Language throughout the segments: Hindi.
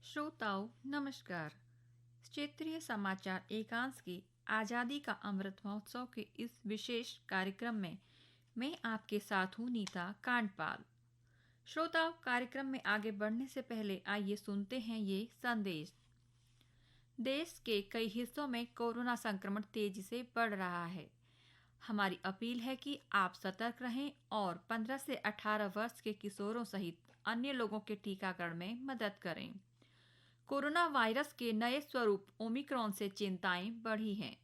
श्रोताओं नमस्कार। क्षेत्रीय समाचार एकांश की आज़ादी का अमृत महोत्सव के इस विशेष कार्यक्रम में मैं आपके साथ हूँ नीता कांडपाल। श्रोताओं, कार्यक्रम में आगे बढ़ने से पहले आइए सुनते हैं ये संदेश। देश के कई हिस्सों में कोरोना संक्रमण तेजी से बढ़ रहा है। हमारी अपील है कि आप सतर्क रहें और 15 से 18 वर्ष के किशोरों सहित अन्य लोगों के टीकाकरण में मदद करें। कोरोना वायरस के नए स्वरूप ओमिक्रॉन से चिंताएं बढ़ी हैं।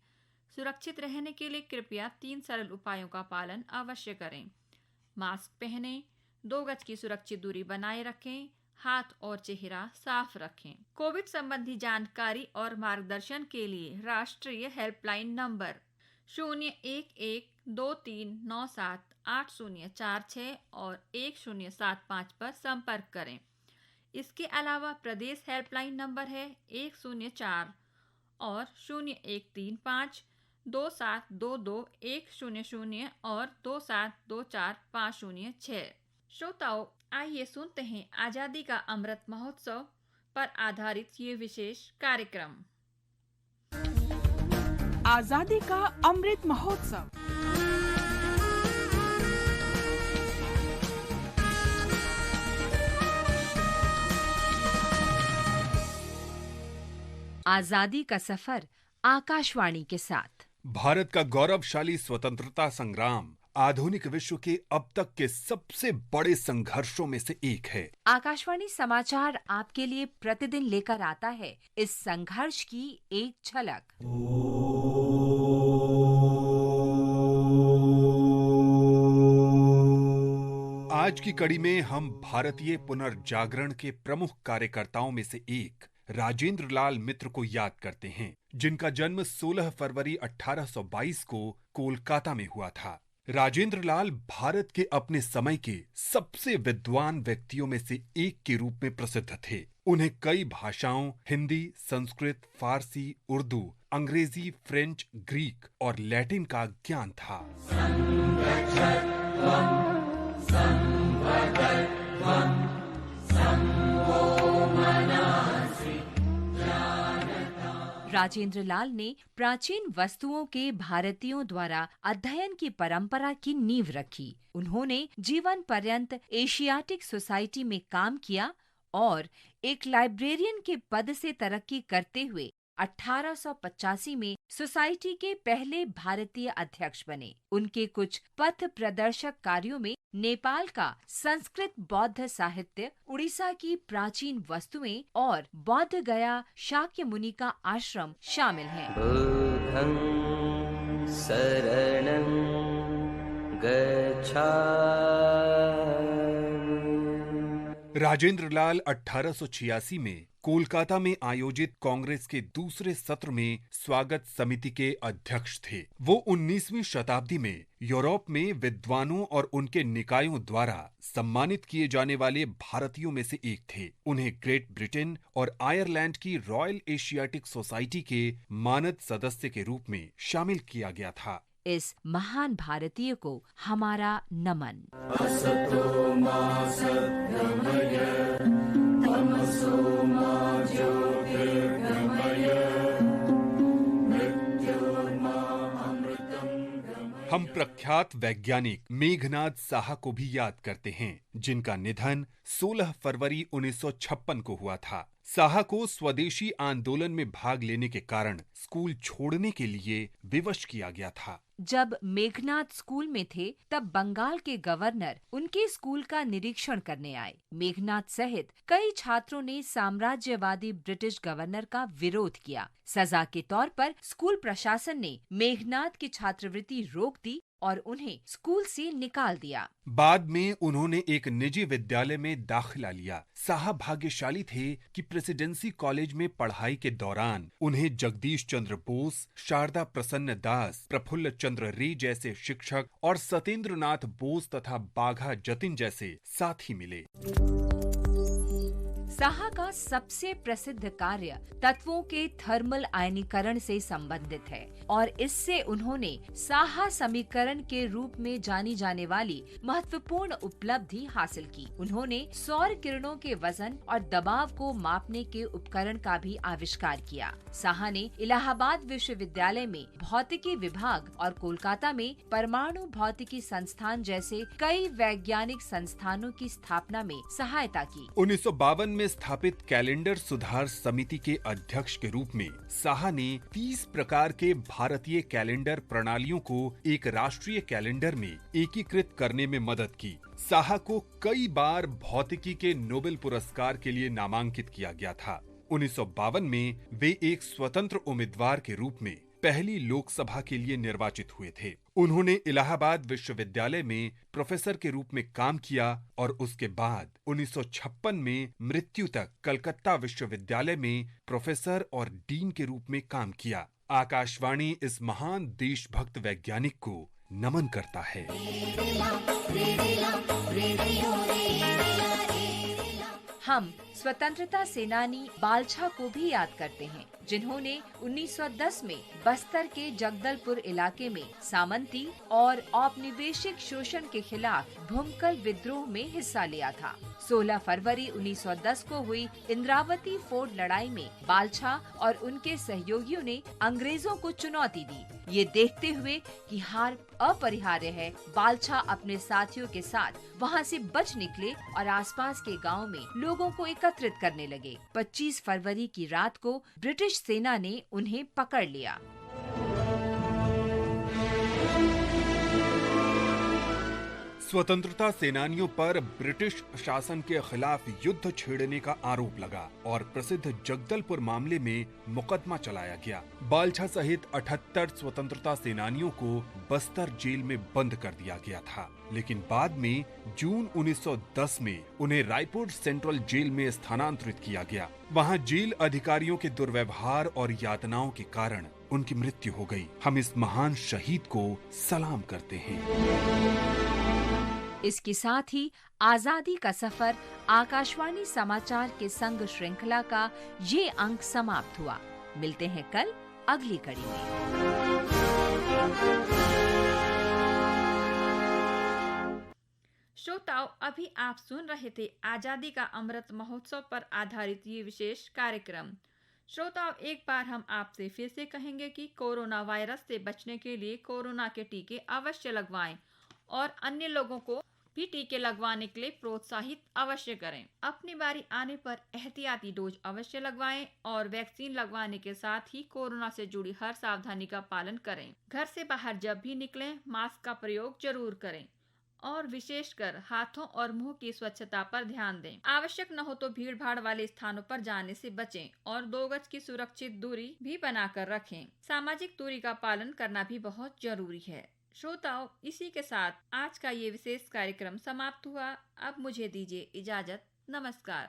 सुरक्षित रहने के लिए कृपया 3 सरल उपायों का पालन अवश्य करें। मास्क पहनें, 2 गज की सुरक्षित दूरी बनाए रखें, हाथ और चेहरा साफ रखें। कोविड संबंधी जानकारी और मार्गदर्शन के लिए राष्ट्रीय हेल्पलाइन नंबर 011239780046 और 1075 पर संपर्क करें। इसके अलावा प्रदेश हेल्पलाइन नंबर है 104 और 0135 2722 100 और 2724506। श्रोताओं, आइए सुनते हैं आजादी का अमृत महोत्सव पर आधारित ये विशेष कार्यक्रम। आजादी का अमृत महोत्सव। आजादी का सफर आकाशवाणी के साथ। भारत का गौरवशाली स्वतंत्रता संग्राम आधुनिक विश्व के अब तक के सबसे बड़े संघर्षों में से एक है। आकाशवाणी समाचार आपके लिए प्रतिदिन लेकर आता है इस संघर्ष की एक झलक। आज की कड़ी में हम भारतीय पुनर्जागरण के प्रमुख कार्यकर्ताओं में से एक राजेंद्र लाल मित्र को याद करते हैं, जिनका जन्म 16 फरवरी 1822 को कोलकाता में हुआ था। राजेंद्र लाल भारत के अपने समय के सबसे विद्वान व्यक्तियों में से एक के रूप में प्रसिद्ध थे। उन्हें कई भाषाओं हिंदी, संस्कृत, फारसी, उर्दू, अंग्रेजी, फ्रेंच, ग्रीक और लैटिन का ज्ञान था। राजेंद्र लाल ने प्राचीन वस्तुओं के भारतीयों द्वारा अध्ययन की परंपरा की नींव रखी। उन्होंने जीवन पर्यंत एशियाटिक सोसाइटी में काम किया और एक लाइब्रेरियन के पद से तरक्की करते हुए 1885 में सोसाइटी के पहले भारतीय अध्यक्ष बने। उनके कुछ पथ प्रदर्शक कार्यों में नेपाल का संस्कृत बौद्ध साहित्य, उड़ीसा की प्राचीन वस्तुएं और बौद्ध गया शाक्य मुनि का आश्रम शामिल हैं। बुद्धं शरणं गच्छामि। राजेंद्र लाल 1886 में कोलकाता में आयोजित कांग्रेस के दूसरे सत्र में स्वागत समिति के अध्यक्ष थे। वो 19वीं शताब्दी में यूरोप में विद्वानों और उनके निकायों द्वारा सम्मानित किए जाने वाले भारतीयों में से एक थे। उन्हें ग्रेट ब्रिटेन और आयरलैंड की रॉयल एशियाटिक सोसाइटी के मानद सदस्य के रूप में शामिल किया गया था। इस महान भारतीय को हमारा नमन। हम प्रख्यात वैज्ञानिक मेघनाद साहा को भी याद करते हैं, जिनका निधन 16 फरवरी 1956 को हुआ था। साहा को स्वदेशी आंदोलन में भाग लेने के कारण स्कूल छोड़ने के लिए विवश किया गया था। जब मेघनाद स्कूल में थे तब बंगाल के गवर्नर उनके स्कूल का निरीक्षण करने आए। मेघनाद सहित कई छात्रों ने साम्राज्यवादी ब्रिटिश गवर्नर का विरोध किया। सजा के तौर पर स्कूल प्रशासन ने मेघनाद की छात्रवृत्ति रोक दी और उन्हें स्कूल से निकाल दिया। बाद में उन्होंने एक निजी विद्यालय में दाखिला लिया। साहा भाग्यशाली थे कि प्रेसिडेंसी कॉलेज में पढ़ाई के दौरान उन्हें जगदीश चंद्र बोस, शारदा प्रसन्न दास, प्रफुल्ल चंद्र रे जैसे शिक्षक और सत्येंद्र नाथ बोस तथा बाघा जतिन जैसे साथी मिले। साहा का सबसे प्रसिद्ध कार्य तत्वों के थर्मल आयनीकरण से संबंधित है और इससे उन्होंने साहा समीकरण के रूप में जानी जाने वाली महत्वपूर्ण उपलब्धि हासिल की। उन्होंने सौर किरणों के वजन और दबाव को मापने के उपकरण का भी आविष्कार किया। साहा ने इलाहाबाद विश्वविद्यालय में भौतिकी विभाग और कोलकाता में परमाणु भौतिकी संस्थान जैसे कई वैज्ञानिक संस्थानों की स्थापना में सहायता की। 1952 में स्थापित कैलेंडर सुधार समिति के अध्यक्ष के रूप में साहा ने 30 प्रकार के भारतीय कैलेंडर प्रणालियों को एक राष्ट्रीय कैलेंडर में एकीकृत करने में मदद की। साहा को कई बार भौतिकी के नोबेल पुरस्कार के लिए नामांकित किया गया था। 1952 में वे एक स्वतंत्र उम्मीदवार के रूप में पहली लोकसभा के लिए निर्वाचित हुए थे। उन्होंने इलाहाबाद विश्वविद्यालय में प्रोफेसर के रूप में काम किया और उसके बाद 1956 में मृत्यु तक कलकत्ता विश्वविद्यालय में प्रोफेसर और डीन के रूप में काम किया। आकाशवाणी इस महान देशभक्त वैज्ञानिक को नमन करता है। हम स्वतंत्रता सेनानी बालछा को भी याद करते हैं, जिन्होंने 1910 में बस्तर के जगदलपुर इलाके में सामंती और औपनिवेशिक शोषण के खिलाफ भूमकल विद्रोह में हिस्सा लिया था। 16 फरवरी 1910 को हुई इंद्रावती फोर्ट लड़ाई में बालछा और उनके सहयोगियों ने अंग्रेजों को चुनौती दी। ये देखते हुए कि हार अपरिहार्य है, बालछा अपने साथियों के साथ वहां से बच निकले और आसपास के गांव में लोगों को एकत्रित करने लगे। 25 फरवरी की रात को ब्रिटिश सेना ने उन्हें पकड़ लिया। स्वतंत्रता सेनानियों पर ब्रिटिश शासन के खिलाफ युद्ध छेड़ने का आरोप लगा और प्रसिद्ध जगदलपुर मामले में मुकदमा चलाया गया। बालछा सहित 78 स्वतंत्रता सेनानियों को बस्तर जेल में बंद कर दिया गया था, लेकिन बाद में जून 1910 में उन्हें रायपुर सेंट्रल जेल में स्थानांतरित किया गया। वहां जेल अधिकारियों के दुर्व्यवहार और यातनाओं के कारण उनकी मृत्यु हो गई। हम इस महान शहीद को सलाम करते हैं। इसके साथ ही आजादी का सफर आकाशवाणी समाचार के संग श्रृंखला का ये अंक समाप्त हुआ। मिलते हैं कल अगली कड़ी में। श्रोताओं, अभी आप सुन रहे थे आजादी का अमृत महोत्सव पर आधारित ये विशेष कार्यक्रम। श्रोताओं, एक बार हम आपसे फिर से कहेंगे कि कोरोना वायरस से बचने के लिए कोरोना के टीके अवश्य लगवाएं और अन्य लोगों को भी टीके लगवाने के लिए प्रोत्साहित अवश्य करें। अपनी बारी आने पर एहतियाती डोज अवश्य लगवाएं और वैक्सीन लगवाने के साथ ही कोरोना से जुड़ी हर सावधानी का पालन करें। घर से बाहर जब भी निकलें, मास्क का प्रयोग जरूर करें और विशेषकर हाथों और मुंह की स्वच्छता पर ध्यान दें। आवश्यक न हो तो भीड़ भाड़ वाले स्थानों पर जाने से बचें और 2 गज की सुरक्षित दूरी भी बनाकर रखें। सामाजिक दूरी का पालन करना भी बहुत जरूरी है। श्रोताओं, इसी के साथ आज का ये विशेष कार्यक्रम समाप्त हुआ। अब मुझे दीजिए इजाजत। नमस्कार।